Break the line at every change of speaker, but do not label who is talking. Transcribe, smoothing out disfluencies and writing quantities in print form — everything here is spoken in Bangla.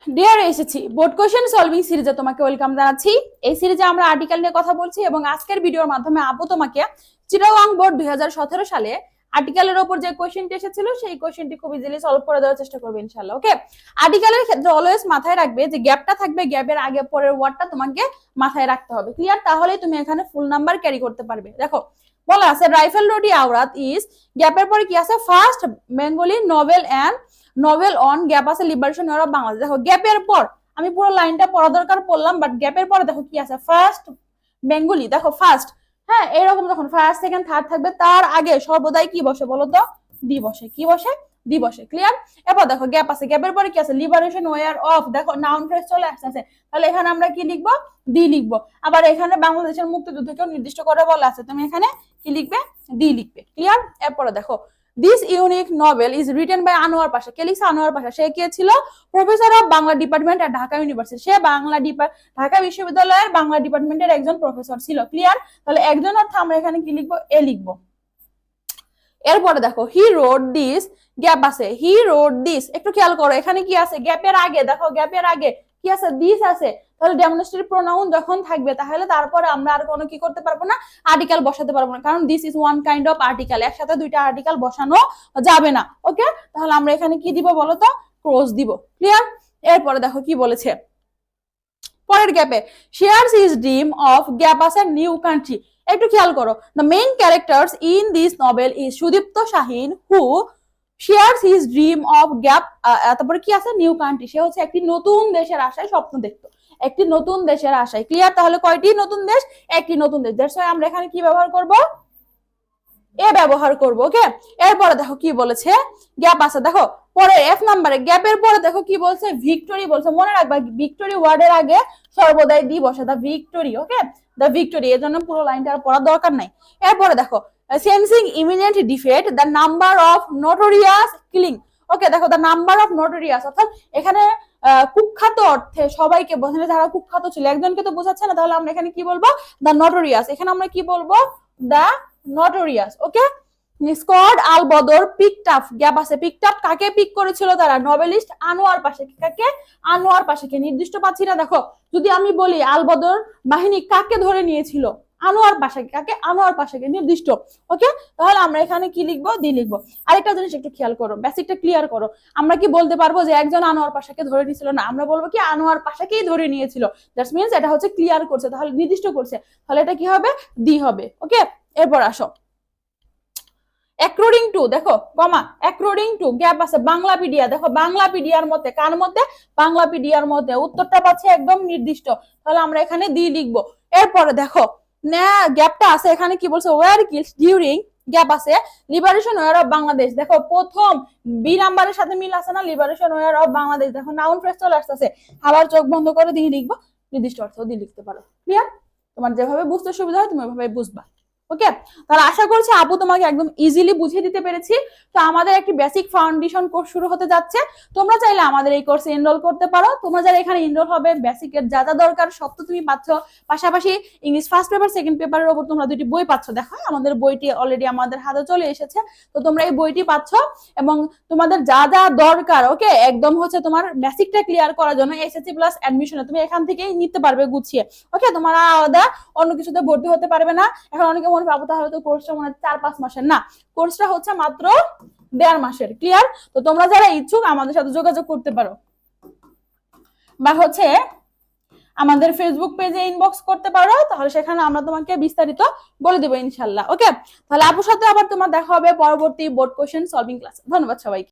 ডিয়ার এসেছি বোর্ড কোশ্চেন সলভিং সিরিজে তোমাকে ওয়েলকাম জানাচ্ছি। এই সিরিজে আমরা আর্টিকেল নিয়ে কথা বলছি এবং আজকের ভিডিওর মাধ্যমে আপু তোমাকে চিটাগাং বোর্ড 2017 সালে আর্টিকেলের উপর যে কোশ্চেনটি এসেছিল সেই কোশ্চেনটি খুব ইজিলি সলভ করে দেওয়ার চেষ্টা করবে ইনশাআল্লাহ। ওকে, আর্টিকেলের ক্ষেত্রে অলওয়েজ মাথায় রাখবে যে গ্যাপটা থাকবে, গ্যাপের আগে পরের ওয়ার্ডটা তোমাকে মাথায় রাখতে হবে। ক্লিয়ার? তাহলেই তুমি এখানে ফুল নাম্বার ক্যারি করতে পারবে। দেখো বলা আছে রাইফেল রোডি আওরাত ইজ, গ্যাপের পরে কি আছে? First Bengali novel and novel on gap আছে লিবারেশন অফ বাংলাদেশ। দেখো গ্যাপের পর আমি পুরো লাইনটা পড়া দরকার পড়লাম, বাট গ্যাপের পরে দেখো কি আছে? First Bengali. দেখো ফার্স্ট, হ্যাঁ এরকম যখন ফার্স্ট সেকেন্ড থার্ড থাকবে তার আগে সর্বদাই কি বসে বলো তো? দি বসে। কি বসে? দি বসে। ক্লিয়ার? এরপর দেখো গ্যাপ আছে, গ্যাপের পরে কি আছে? Liberation war of. দেখো নাউন ফ্রেজ চলে আসছে, তাহলে এখানে আমরা কি লিখবো? দি লিখবো। আবার এখানে বাংলাদেশের মুক্তিযুদ্ধকেও নির্দিষ্ট করে বলা আছে, তুমি এখানে কি লিখবে? দি লিখবে। ক্লিয়ার? এরপরে দেখো this unique novel is written by Anwar Pasha. কে লিখছে? আনোয়ার পাশা। সে কে ছিল? Professor of Bangla department at Dhaka university. সে ঢাকা বিশ্ববিদ্যালয়ের বাংলা ডিপার্টমেন্টের একজন প্রফেসর ছিল। ক্লিয়ার? তাহলে একজন অর্থ আমরা এখানে কি লিখবো? এ লিখবো। এরপরে দেখো হি রোড দিস, গ্যাপ আছে, হি রোড দিস। একটু খেয়াল করো এখানে কি আছে? গ্যাপের আগে দেখো, গ্যাপের আগে কি আছে? দিস আছে। তাহলে ডেমনস্ট্রেটিভ প্রোনাউন যখন থাকবে তাহলে তারপরে আমরা আর কোনো কি করতে পারবো না? আর্টিকেল বসাতে পারবো না, কারণ this is one kind of article. একসাথে দুইটা আর্টিকেল বসানো যাবে না। ওকে, তাহলে আমরা এখানে কি দিব বলো তো? ক্রস দিব। ক্লিয়ার? এরপরে দেখো কি বলেছে পরের গ্যাপে, shares his dream of, gap আছে নিউ কান্ট্রি। একটু খেয়াল করো, the main characters in this novel is Sudipta Shahin who shares his dream of gap. তারপরে কি আছে? New country. সে হচ্ছে একটি নতুন দেশের আশায় স্বপ্ন দেখতো, একটি নতুন দেশের আশায়। ক্লিয়ার? তাহলে কয়টি নতুন দেশ? একটি নতুন দেশ। দ্যাটস ওয়াই আমরা এখানে কি ব্যবহার করব? এ ব্যবহার করবো। ওকে, এরপরে দেখো কি বলেছে? গ্যাপ আছে দেখো পরে এফ নাম্বারে, গ্যাপের পরে দেখো কি বলছে? ভিক্টোরি বলছে। মনে রাখবা ভিক্টোরি ওয়ার্ডের আগে সর্বদাই দি বসে, দা ভিক্টোরি। ওকে, দা ভিক্টোরি। এর জন্য পুরো লাইনটা আর পড়ার দরকার নাই। এরপরে দেখো sensing immediate defeat the number of notorious killing. Okay, দেখো দা নাম্বার অফ নোটোরিয়াস অর্থাৎ এখানে কুখ্যাত অর্থে সবাইকে বোঝানো, যারা কুখ্যাত ছিল, একজনকে তো বোঝাচ্ছে না, তাহলে আমরা এখানে কি বলবো? দা নোটোরিয়াস। এখানে আমরা কি বলবো? দা নোটোরিয়াস। ওকে, স্কোয়াড আল বদর পিকড আপ, গ্যাপ আছে, পিকড আপ কাকে পিক করেছিল? তারা নভেলিস্ট আনোয়ার পাশাকে। কাকে? আনোয়ার পাশাকে। নির্দিষ্ট পাচ্ছি না। দেখো যদি আমি বলি আল বদর বাহিনী কাকে ধরে নিয়েছিল? আনোয়ার পাশাকে। কাকে? আনোয়ার পাশাকে, নির্দিষ্ট। ওকে, তাহলে আমরা এখানে কি লিখবো? দি লিখবো। আরেকটা জিনিস একটু খেয়াল করো, বেসিকটা ক্লিয়ার করো। আমরা কি বলতে পারবো যে একজন আনোয়ার পাশাকে ধরে নিয়েছিল? না, আমরা বলবো কি আনোয়ার পাশাকেই ধরে নিয়েছিল। দ্যাটস মিন্স এটা হচ্ছে ক্লিয়ার করছে, তাহলে নির্দিষ্ট করছে, তাহলে এটা কি হবে? দি হবে। ওকে, এরপর আসো অ্যাকর্ডিং টু, দেখো কমা, অ্যাকর্ডিং টু, গ্যাপ আছে বাংলাপিডিয়া। দেখো বাংলাপিডিয়ার মতে, কার মতে? বাংলাপিডিয়ার মতে। উত্তরটা পাচ্ছে একদম নির্দিষ্ট, তাহলে আমরা এখানে দি লিখবো। এরপরে দেখো না গ্যাপটা আছে এখানে কি বলছে? ওয়ার কিলড ডিউরিং, গ্যাপ আছে লিবারেশন ওয়ার অফ বাংলাদেশ। দেখো প্রথম বি নাম্বারের সাথে মিল আছে না? Liberation war of Bangladesh. দেখো নাউন ফ্রেজ চলে আসতেছে, আবার চোখ বন্ধ করে দিয়ে লিখবো, নির্দিষ্ট অর্থ দিয়ে লিখতে পারো। ক্লিয়ার? তোমার যেভাবে বুঝতে সুবিধা হয় তুমি ওইভাবে বুঝবা। ওকে, তাহলে আশা করছি আপু তোমাকে একদম ইজিলি বুঝিয়ে দিতে পেরেছি। তো আমাদের একটি বেসিক ফাউন্ডেশন কোর্স শুরু হতে যাচ্ছে, তোমরা চাইলে আমাদের এই কোর্সে এনরোল করতে পারো। তোমরা যারা এখানে এনরোল হবে বেসিকের যা যা দরকার সব তো তুমি পাচ্ছ, পাশাপাশি ইংলিশ ফার্স্ট পেপার সেকেন্ড পেপারের উপর তোমরা দুটি বই পাচ্ছ। দেখো আমাদের বইটি অলরেডি আমাদের হাতে চলে এসেছে, তো তোমরা এই বইটি পাচ্ছ এবং তোমাদের যা যা দরকার ওকে একদম হচ্ছে তোমার বেসিকটা ক্লিয়ার করার জন্য এসএসসি প্লাস অ্যাডমিশনে তুমি এখান থেকেই নিতে পারবে গুছিয়ে। ওকে, তোমরা আলাদা অন্য কিছুতে ভর্তি হতে পারবে না। এখন অনেকে মনে পাবো তাহলে তো কোর্সটা মনে 4-5 মাসের, না, কোর্সটা হচ্ছে মাত্র 1.5 মাসের। ক্লিয়ার? তো তোমরা যারা ইচ্ছুক আমাদের সাথে যোগাযোগ করতে পারো, বা হচ্ছে আমাদের ফেসবুক পেজে ইনবক্স করতে পারো, তাহলে সেখানে আমরা তোমাকে বিস্তারিত বলে দেবো ইনশাল্লাহ। ওকে, তাহলে আপুর সাথে আবার তোমার দেখা হবে পরবর্তী বোর্ড কোশ্চেন সলভিং ক্লাসে। ধন্যবাদ সবাইকে।